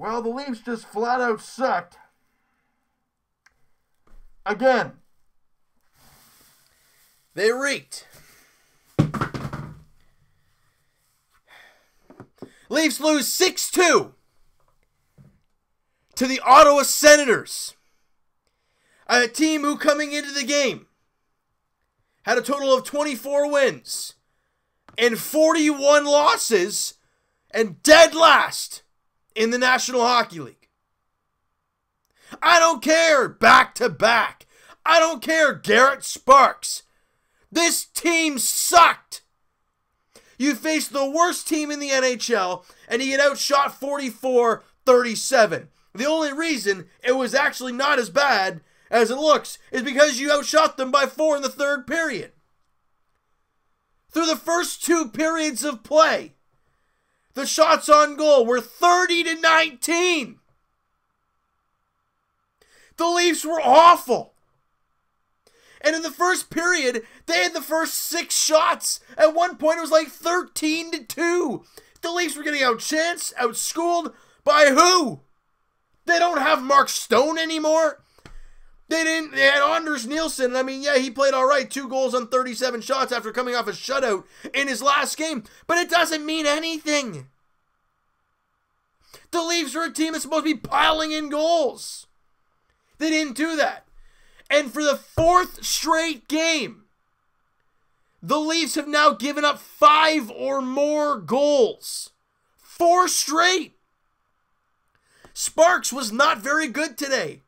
Well, the Leafs just flat out sucked. Again. They reeked. Leafs lose 6-2 to the Ottawa Senators. A team who, coming into the game, had a total of 24 wins and 41 losses and dead last in the National Hockey League. I don't care, back-to-back. I don't care, Garrett Sparks. This team sucked. You faced the worst team in the NHL, and you get outshot 44-37. The only reason it was actually not as bad as it looks is because you outshot them by 4 in the third period. Through the first 2 periods of play, the shots on goal were 30-19. The Leafs were awful. And in the first period, they had the first 6 shots. At one point, it was like 13-2. The Leafs were getting outchanced, outschooled by who? They don't have Mark Stone anymore. They had Anders Nielsen. I mean, yeah, he played all right. 2 goals on 37 shots after coming off a shutout in his last game. But it doesn't mean anything. The Leafs are a team that's supposed to be piling in goals. They didn't do that. And for the 4th straight game, the Leafs have now given up 5 or more goals. 4 straight. Sparks was not very good today.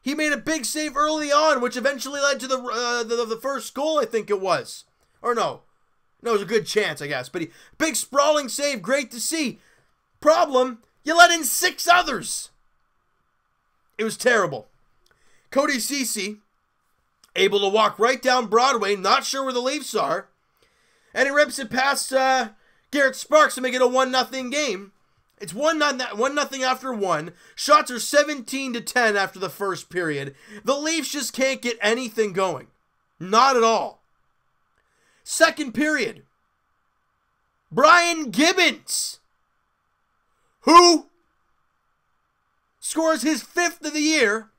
He made a big save early on, which eventually led to the first goal, I think it was. Or no. No, it was a good chance, I guess. But big sprawling save, great to see. Problem, you let in 6 others. It was terrible. Cody Ceci, able to walk right down Broadway, not sure where the Leafs are, and he rips it past Garrett Sparks to make it a 1-0 game. It's 1-0 after 1. Shots are 17-10 after the first period. The Leafs just can't get anything going. Not at all. Second period. Brian Gibbons, who scores his 5th of the year,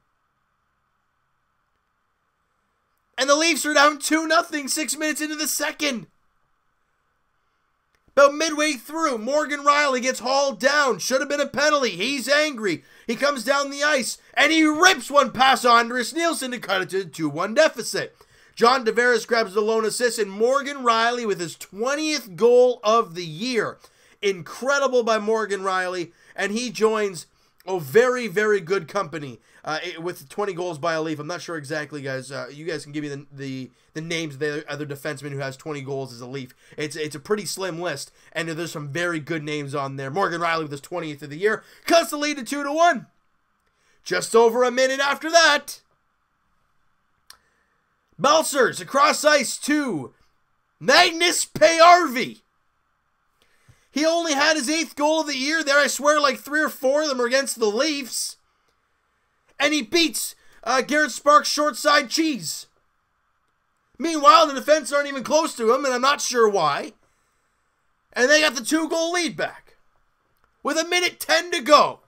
and the Leafs are down 2-0 6 minutes into the second. About midway through, Morgan Rielly gets hauled down. Should have been a penalty. He's angry. He comes down the ice, and he rips one past Anders Nielsen to cut it to a 2-1 deficit. John Tavares grabs the lone assist, and Morgan Rielly with his 20th goal of the year. Incredible by Morgan Rielly, and he joins very, very good company with 20 goals by a Leaf. I'm not sure exactly, guys. You guys can give me the names of the other defenseman who has 20 goals as a Leaf. It's a pretty slim list, and there's some very good names on there. Morgan Rielly with his 20th of the year cuts the lead to 2-1. Just over a minute after that, Balcers across ice to Magnus Paajarvi. He only had his 8th goal of the year there. I swear like 3 or 4 of them are against the Leafs. And he beats Garrett Sparks' short side cheese. Meanwhile, the defense aren't even close to him, and I'm not sure why. And they got the 2-goal lead back. With 1:10 to go.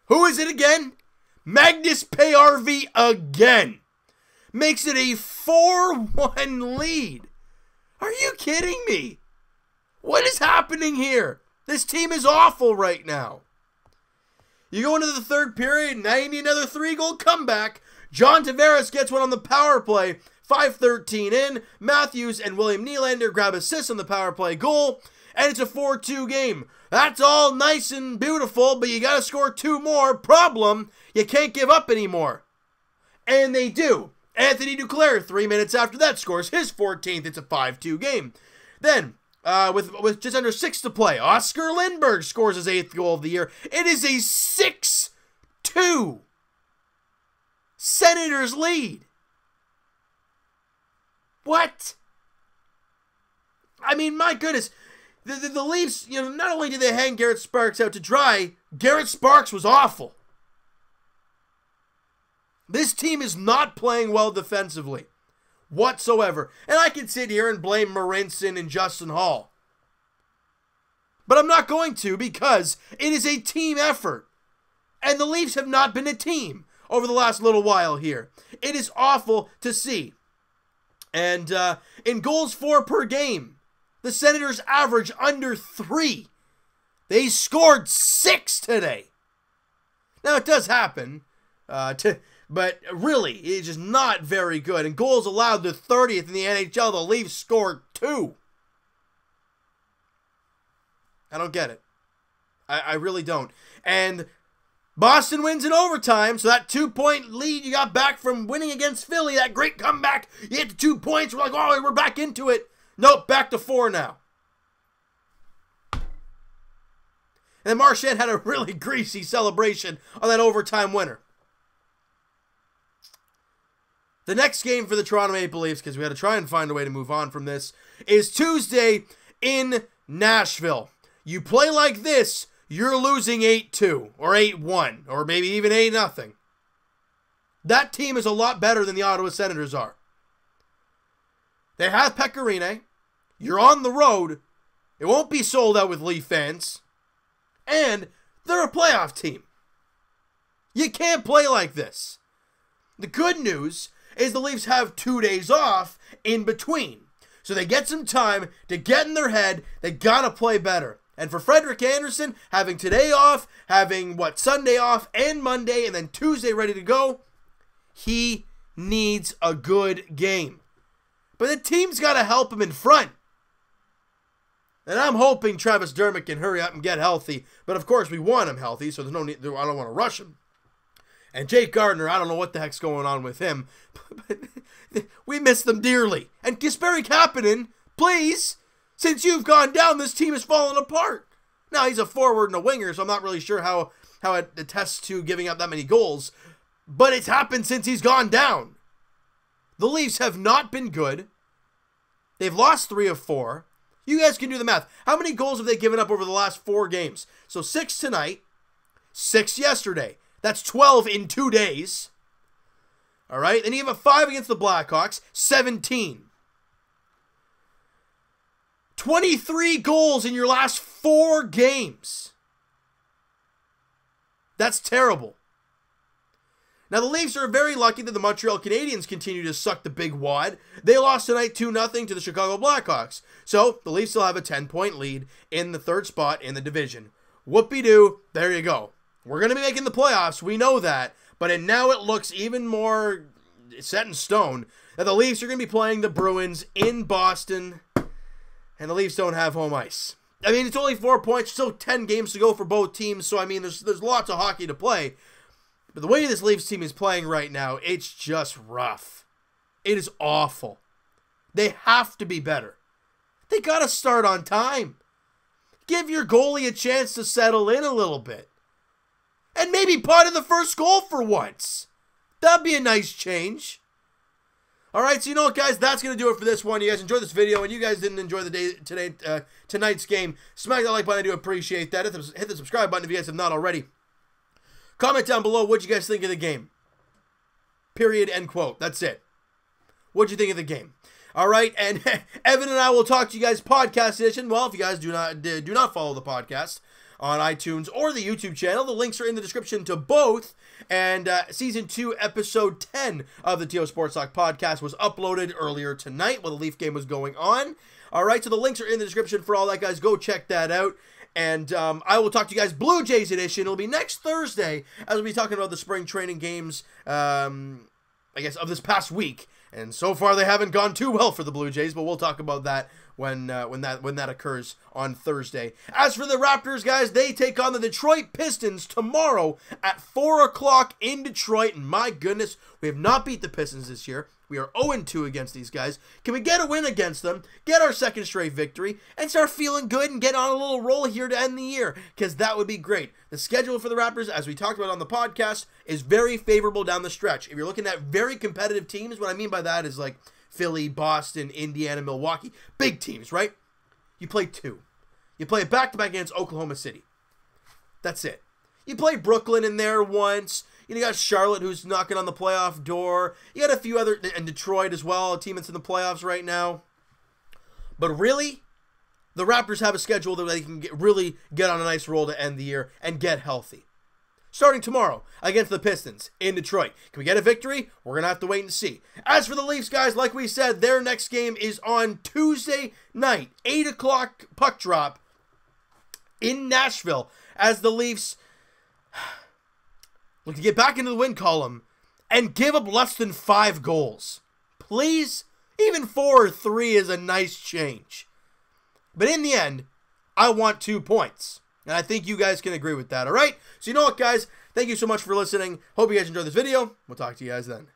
Who is it again? Magnus Paajarvi again. Makes it a 4-1 lead. Are you kidding me? What is happening here? This team is awful right now. You go into the third period, now you need another 3-goal comeback. John Tavares gets one on the power play. 5:13 in. Matthews and William Nylander grab assists on the power play goal. And it's a 4-2 game. That's all nice and beautiful, but you got to score 2 more. Problem, you can't give up anymore. And they do. Anthony Duclair, 3 minutes after that, scores his 14th. It's a 5-2 game. Then, with just under 6 to play, Oscar Lindberg scores his 8th goal of the year. It is a 6-2 Senators lead. What? I mean, my goodness. The Leafs, not only did they hang Garrett Sparks out to dry, Garrett Sparks was awful. This team is not playing well defensively whatsoever. And I can sit here and blame Marincin and Justin Hall. But I'm not going to, because it is a team effort. And the Leafs have not been a team over the last little while here. It is awful to see. And in goals for per game, the Senators average under 3. They scored 6 today. Now, it does happen, but really, it's just not very good. And goals allowed, the 30th in the NHL. The Leafs scored 2. I don't get it. I really don't. And Boston wins in overtime, so that 2-point lead you got back from winning against Philly, that great comeback, you hit the 2 points, we're like, oh, we're back into it. Nope, back to 4 now. And then Marchand had a really greasy celebration on that overtime winner. The next game for the Toronto Maple Leafs, because we had to try and find a way to move on from this, is Tuesday in Nashville. You play like this, you're losing 8-2 or 8-1 or maybe even 8-0. That team is a lot better than the Ottawa Senators are. They have Pekka Rinne. You're on the road. It won't be sold out with Leaf fans. And they're a playoff team. You can't play like this. The good news is the Leafs have 2 days off in between. So they get some time to get in their head. They gotta play better. And for Frederik Andersen, having today off, having, Sunday off and Monday, and then Tuesday ready to go, he needs a good game. But the team's got to help him in front. And I'm hoping Travis Dermott can hurry up and get healthy. But, of course, we want him healthy, so there's no need, I don't want to rush him. And Jake Gardiner, I don't know what the heck's going on with him. But we miss them dearly. And Kasperi Kapanen, please, since you've gone down, this team has fallen apart. Now, he's a forward and a winger, so I'm not really sure how it attests to giving up that many goals. But it's happened since he's gone down. The Leafs have not been good. They've lost 3 of 4. You guys can do the math. How many goals have they given up over the last 4 games? So 6 tonight, 6 yesterday. That's 12 in 2 days. All right, then you have a 5 against the Blackhawks, 17. 23 goals in your last 4 games. That's terrible. Now, the Leafs are very lucky that the Montreal Canadiens continue to suck the big wad. They lost tonight 2-0 to the Chicago Blackhawks. So, the Leafs still have a 10-point lead in the 3rd spot in the division. Whoopie-doo, there you go. We're going to be making the playoffs, we know that. But now it looks even more set in stone that the Leafs are going to be playing the Bruins in Boston. And the Leafs don't have home ice. I mean, it's only 4 points, still 10 games to go for both teams, so I mean, there's lots of hockey to play. But the way this Leafs team is playing right now, it's just rough. It is awful. They have to be better. They got to start on time. Give your goalie a chance to settle in a little bit. And maybe pot in the first goal for once. That'd be a nice change. Alright, so you know what, guys? That's going to do it for this one. You guys enjoyed this video, and you guys didn't enjoy tonight's game. Smack that like button. I do appreciate that. Hit the subscribe button if you guys have not already. Comment down below what you guys think of the game. Period, end quote. That's it. What'd you think of the game? Alright, and Evan and I will talk to you guys podcast edition. Well, if you guys do not follow the podcast on iTunes or the YouTube channel, the links are in the description to both. And Season 2, Episode 10 of the TO Sports Talk podcast was uploaded earlier tonight while the Leaf game was going on. Alright, so the links are in the description for all that, guys. Go check that out. And I will talk to you guys Blue Jays edition. It'll be next Thursday as we'll be talking about the spring training games, I guess, of this past week. And so far they haven't gone too well for the Blue Jays, but we'll talk about that when that occurs on Thursday. As for the Raptors, guys, they take on the Detroit Pistons tomorrow at 4 o'clock in Detroit. And my goodness, we have not beat the Pistons this year. We are 0-2 against these guys. Can we get a win against them, get our 2nd straight victory, and start feeling good and get on a little roll here to end the year? Because that would be great. The schedule for the Raptors, as we talked about on the podcast, is very favorable down the stretch. If you're looking at very competitive teams, what I mean by that is like Philly, Boston, Indiana, Milwaukee. Big teams, right? You play 2. You play it back-to-back against Oklahoma City. That's it. You play Brooklyn in there once. You got Charlotte, who's knocking on the playoff door. You got a few other, and Detroit as well, a team that's in the playoffs right now. But really, the Raptors have a schedule that they can really get on a nice roll to end the year and get healthy. starting tomorrow against the Pistons in Detroit. Can we get a victory? We're going to have to wait and see. As for the Leafs, guys, like we said, their next game is on Tuesday night, 8 o'clock puck drop in Nashville, as the Leafs look to get back into the win column and give up less than 5 goals. Please? Even 4 or 3 is a nice change. But in the end, I want 2 points. And I think you guys can agree with that, all right? So you know what, guys? Thank you so much for listening. Hope you guys enjoyed this video. We'll talk to you guys then.